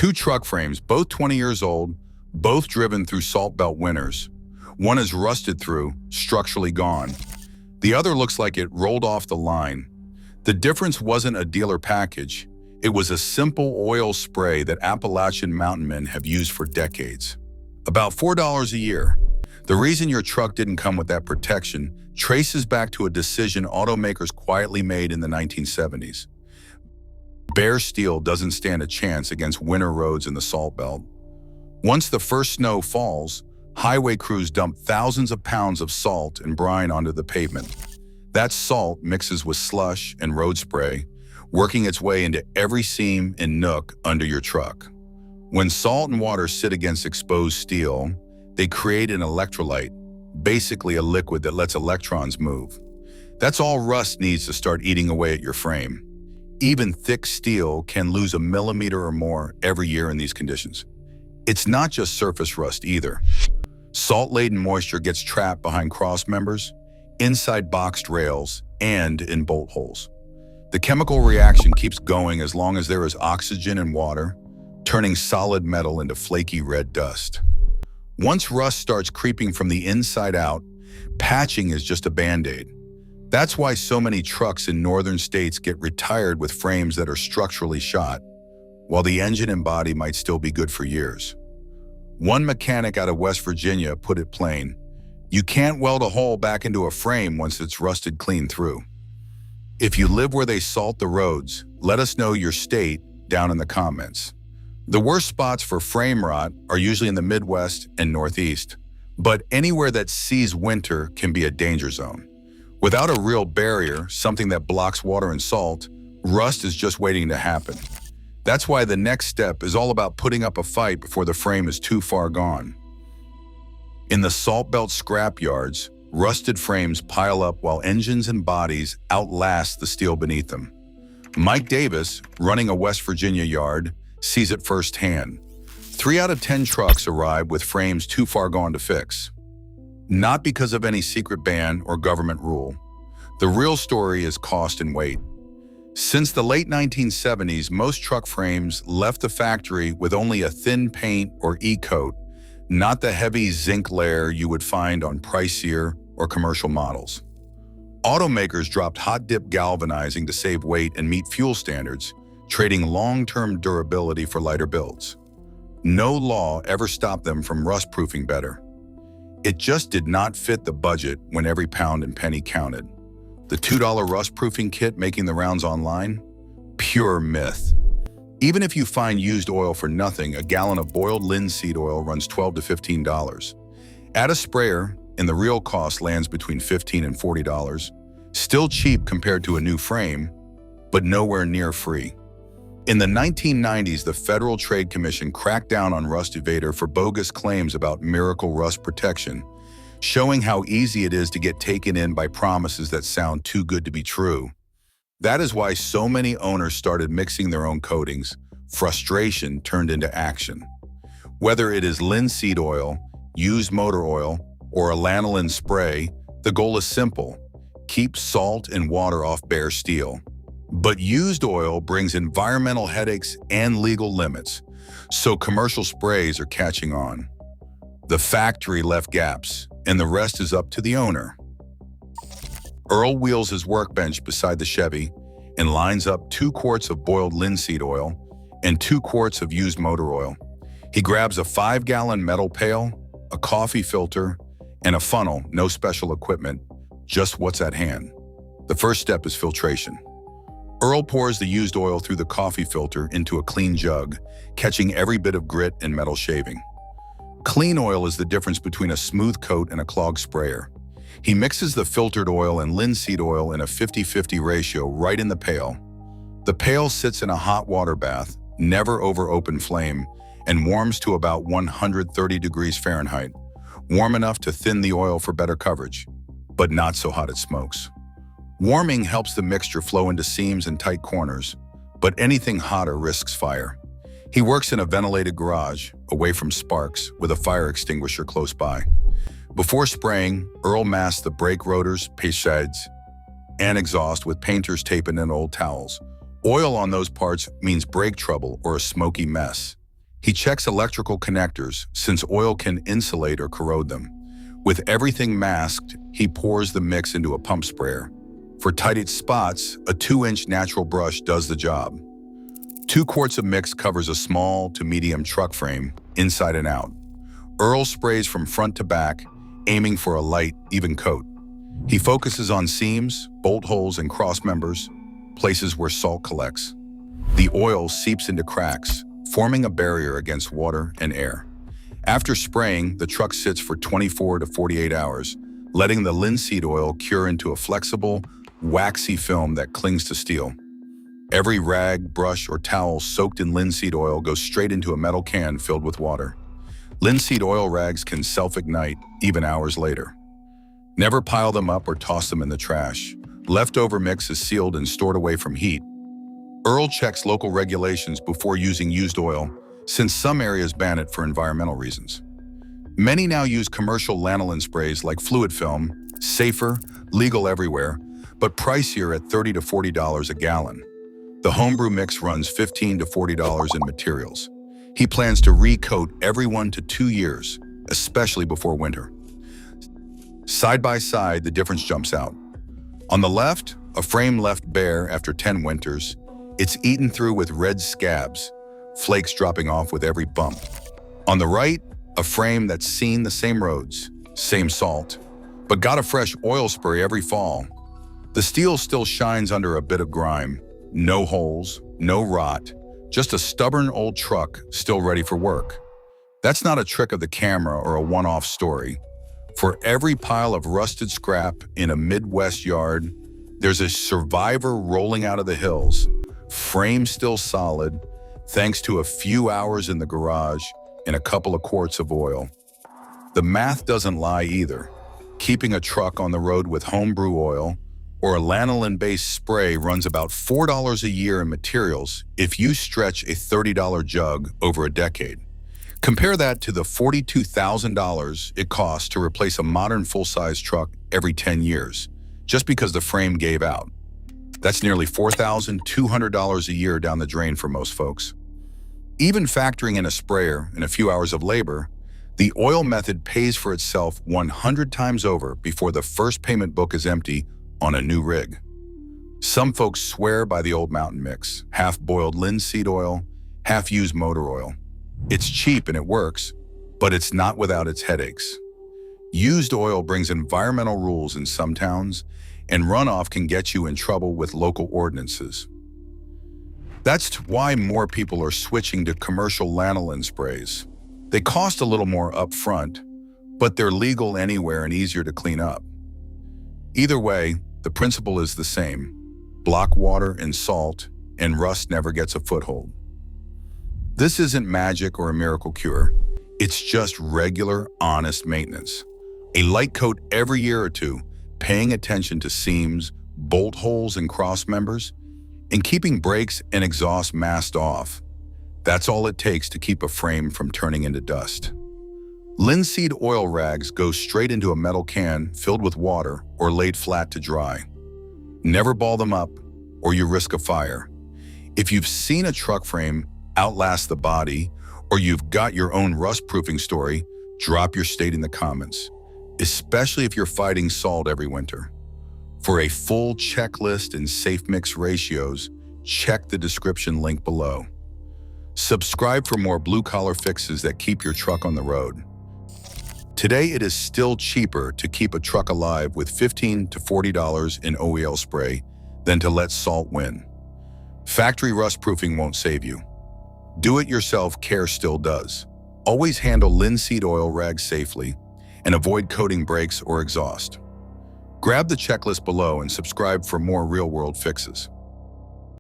Two truck frames, both 20 years old, both driven through Salt Belt winters. One is rusted through, structurally gone. The other looks like it rolled off the line. The difference wasn't a dealer package. It was a simple oil spray that Appalachian mountain men have used for decades. About $4 a year. The reason your truck didn't come with that protection traces back to a decision automakers quietly made in the 1970s. Bare steel doesn't stand a chance against winter roads in the Salt Belt. Once the first snow falls, highway crews dump thousands of pounds of salt and brine onto the pavement. That salt mixes with slush and road spray, working its way into every seam and nook under your truck. When salt and water sit against exposed steel, they create an electrolyte, basically a liquid that lets electrons move. That's all rust needs to start eating away at your frame. Even thick steel can lose a millimeter or more every year in these conditions. It's not just surface rust either. Salt-laden moisture gets trapped behind cross members, inside boxed rails, and in bolt holes. The chemical reaction keeps going as long as there is oxygen and water, turning solid metal into flaky red dust. Once rust starts creeping from the inside out, patching is just a band-aid. That's why so many trucks in northern states get retired with frames that are structurally shot, while the engine and body might still be good for years. One mechanic out of West Virginia put it plain: you can't weld a hole back into a frame once it's rusted clean through. If you live where they salt the roads, let us know your state down in the comments. The worst spots for frame rot are usually in the Midwest and Northeast, but anywhere that sees winter can be a danger zone. Without a real barrier, something that blocks water and salt, rust is just waiting to happen. That's why the next step is all about putting up a fight before the frame is too far gone. In the Salt Belt scrap yards, rusted frames pile up while engines and bodies outlast the steel beneath them. Mike Davis, running a West Virginia yard, sees it firsthand. 3 out of 10 trucks arrive with frames too far gone to fix. Not because of any secret ban or government rule. The real story is cost and weight. Since the late 1970s, most truck frames left the factory with only a thin paint or E-coat, not the heavy zinc layer you would find on pricier or commercial models. Automakers dropped hot-dip galvanizing to save weight and meet fuel standards, trading long-term durability for lighter builds. No law ever stopped them from rust-proofing better. It just did not fit the budget when every pound and penny counted. The $2 rust-proofing kit making the rounds online? Pure myth. Even if you find used oil for nothing, a gallon of boiled linseed oil runs $12 to $15. Add a sprayer, and the real cost lands between $15 and $40. Still cheap compared to a new frame, but nowhere near free. In the 1990s, the Federal Trade Commission cracked down on rust evader for bogus claims about miracle rust protection, showing how easy it is to get taken in by promises that sound too good to be true. That is why so many owners started mixing their own coatings. Frustration turned into action. Whether it is linseed oil, used motor oil, or a lanolin spray, the goal is simple: keep salt and water off bare steel. But used oil brings environmental headaches and legal limits, so commercial sprays are catching on. The factory left gaps, and the rest is up to the owner. Earl wheels his workbench beside the Chevy and lines up 2 quarts of boiled linseed oil and 2 quarts of used motor oil. He grabs a 5-gallon metal pail, a coffee filter, and a funnel, no special equipment, just what's at hand. The first step is filtration. Earl pours the used oil through the coffee filter into a clean jug, catching every bit of grit and metal shaving. Clean oil is the difference between a smooth coat and a clogged sprayer. He mixes the filtered oil and linseed oil in a 50-50 ratio right in the pail. The pail sits in a hot water bath, never over open flame, and warms to about 130 degrees Fahrenheit, warm enough to thin the oil for better coverage, but not so hot it smokes. Warming helps the mixture flow into seams and tight corners, but anything hotter risks fire. He works in a ventilated garage, away from sparks, with a fire extinguisher close by. Before spraying, Earl masks the brake rotors, paste sheds, and exhaust with painter's tape and old towels. Oil on those parts means brake trouble or a smoky mess. He checks electrical connectors since oil can insulate or corrode them. With everything masked, he pours the mix into a pump sprayer. For tight spots, a 2-inch natural brush does the job. 2 quarts of mix covers a small to medium truck frame, inside and out. Earl sprays from front to back, aiming for a light, even coat. He focuses on seams, bolt holes, and cross members, places where salt collects. The oil seeps into cracks, forming a barrier against water and air. After spraying, the truck sits for 24 to 48 hours, letting the linseed oil cure into a flexible, waxy film that clings to steel. Every rag, brush, or towel soaked in linseed oil goes straight into a metal can filled with water. Linseed oil rags can self-ignite even hours later. Never pile them up or toss them in the trash. Leftover mix is sealed and stored away from heat. Earl checks local regulations before using used oil, since some areas ban it for environmental reasons. Many now use commercial lanolin sprays like fluid film, safer, legal everywhere, but pricier at $30 to $40 a gallon. The homebrew mix runs $15 to $40 in materials. He plans to recoat every 1 to 2 years, especially before winter. Side by side, the difference jumps out. On the left, a frame left bare after 10 winters. It's eaten through with red scabs, flakes dropping off with every bump. On the right, a frame that's seen the same roads, same salt, but got a fresh oil spray every fall. The steel still shines under a bit of grime. No holes, no rot, just a stubborn old truck still ready for work. That's not a trick of the camera or a one-off story. For every pile of rusted scrap in a Midwest yard, there's a survivor rolling out of the hills, frame still solid, thanks to a few hours in the garage and a couple of quarts of oil. The math doesn't lie either. Keeping a truck on the road with homebrew oil or a lanolin-based spray runs about $4 a year in materials if you stretch a $30 jug over a decade. Compare that to the $42,000 it costs to replace a modern full-size truck every 10 years, just because the frame gave out. That's nearly $4,200 a year down the drain for most folks. Even factoring in a sprayer and a few hours of labor, the oil method pays for itself 100 times over before the first payment book is empty on a new rig. Some folks swear by the old mountain mix, half-boiled linseed oil, half-used motor oil. It's cheap and it works, but it's not without its headaches. Used oil brings environmental rules in some towns, and runoff can get you in trouble with local ordinances. That's why more people are switching to commercial lanolin sprays. They cost a little more up front, but they're legal anywhere and easier to clean up. Either way, the principle is the same. Block water and salt, and rust never gets a foothold. This isn't magic or a miracle cure. It's just regular, honest maintenance. A light coat every year or two, paying attention to seams, bolt holes, and cross members, and keeping brakes and exhaust masked off. That's all it takes to keep a frame from turning into dust. Linseed oil rags go straight into a metal can filled with water or laid flat to dry. Never ball them up, or you risk a fire. If you've seen a truck frame outlast the body, or you've got your own rust-proofing story, drop your state in the comments, especially if you're fighting salt every winter. For a full checklist and safe mix ratios, check the description link below. Subscribe for more blue-collar fixes that keep your truck on the road. Today, it is still cheaper to keep a truck alive with $15 to $40 in OEL spray than to let salt win. Factory rust-proofing won't save you. Do-it-yourself care still does. Always handle linseed oil rags safely and avoid coating brakes or exhaust. Grab the checklist below and subscribe for more real-world fixes.